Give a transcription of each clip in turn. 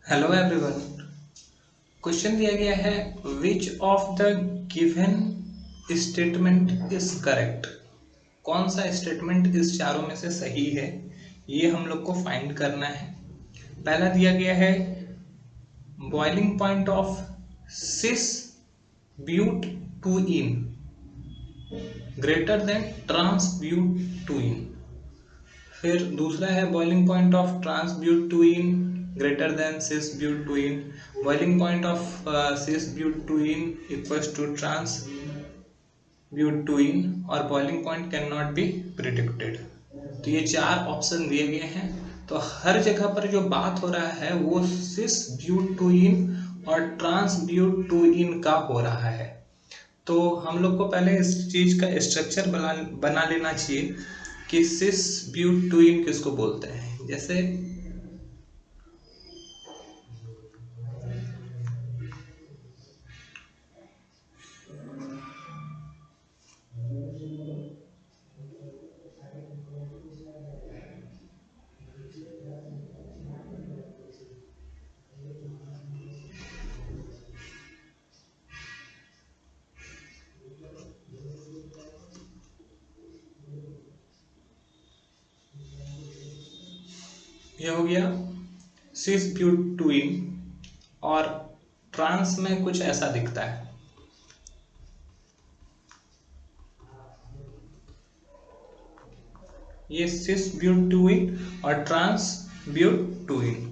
Hello everyone. Question दिया गया है which of the given statement is correct. कौन सा स्टेटमेंट इस चारों में से सही है, ये हम लोग को फाइंड करना है। पहला दिया गया है boiling point of cis but two ene greater than trans but two ene. फिर दूसरा है boiling point of trans but two ene greater than cis but two ene. Boiling point of cis but two ene equals to trans but two ene और boiling point cannot be predicted. तो ये चार option दिए गए हैं। तो हर जगह पर जो बात हो रहा है वो सिस ब्यूट-टू-इन और ट्रांस ब्यूट-टू-इन का हो रहा है। तो हम लोग को पहले इस चीज का स्ट्रक्चर बना लेना चाहिए कि सिस ब्यूट-टू-इन किसको बोलते हैं। जैसे ये हो गया सिस ब्यूट-टू-इन और ट्रांस में कुछ ऐसा दिखता है। ये सिस ब्यूट-टू-इन और ट्रांस ब्यूट-टू-इन।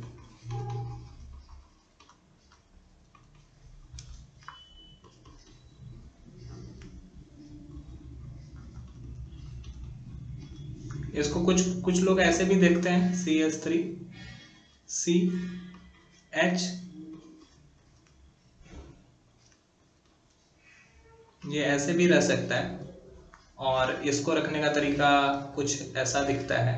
इसको कुछ कुछ लोग ऐसे भी देखते हैं CH3 CH, ये ऐसे भी रह सकता है और इसको रखने का तरीका कुछ ऐसा दिखता है।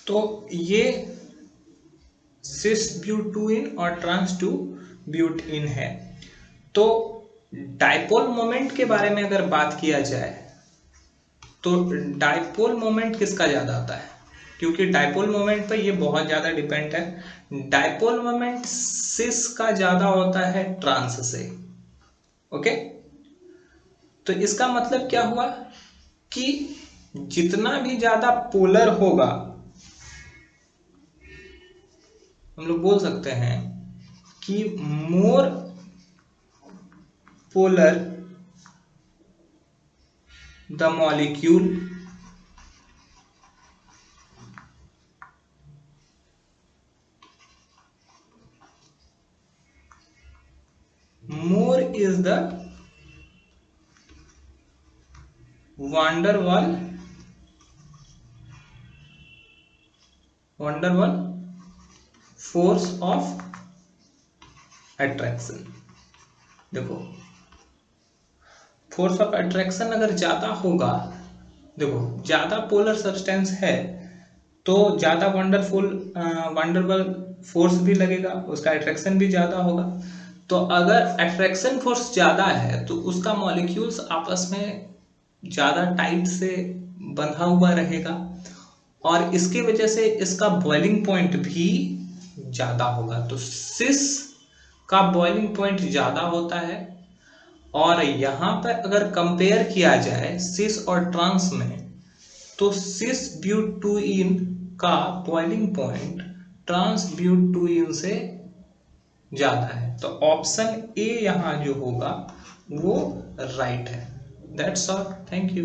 तो ये सिस ब्यूट-टू-इन और ट्रांस टू ब्यूट-इन है। तो डाइपोल मोमेंट के बारे में अगर बात किया जाए तो डाइपोल मोमेंट किसका ज्यादा आता है, क्योंकि डाइपोल मोमेंट पे ये बहुत ज्यादा डिपेंड है। डाइपोल मोमेंट सिस का ज्यादा होता है ट्रांस से। ओके, तो इसका मतलब क्या हुआ कि जितना भी ज्यादा पोलर होगा, हम लोग बोल सकते हैं कि more polar the molecule more is the van der Waal force of attraction। देखो फोर्स ऑफ अट्रैक्शन अगर ज्यादा होगा, देखो ज्यादा पोलर सब्सटेंस है तो ज्यादा वंडरवल फोर्स भी लगेगा, उसका अट्रैक्शन भी ज्यादा होगा। तो अगर अट्रैक्शन फोर्स ज्यादा है तो उसका मॉलिक्यूल्स आपस में ज्यादा टाइट से बंधा हुआ रहेगा और इसकी वजह से इसका बॉइलिंग पॉइंट भी ज्यादा होगा। तो सिस का बॉइलिंग पॉइंट ज्यादा होता है और यहाँ पर अगर कंपेयर किया जाए सिस और ट्रांस में तो सिस ब्यूट-टू-इन का बॉइलिंग पॉइंट ट्रांस ब्यूट-टू-इन से ज्यादा है। तो ऑप्शन ए यहाँ जो होगा वो राइट है। That's all, thank you.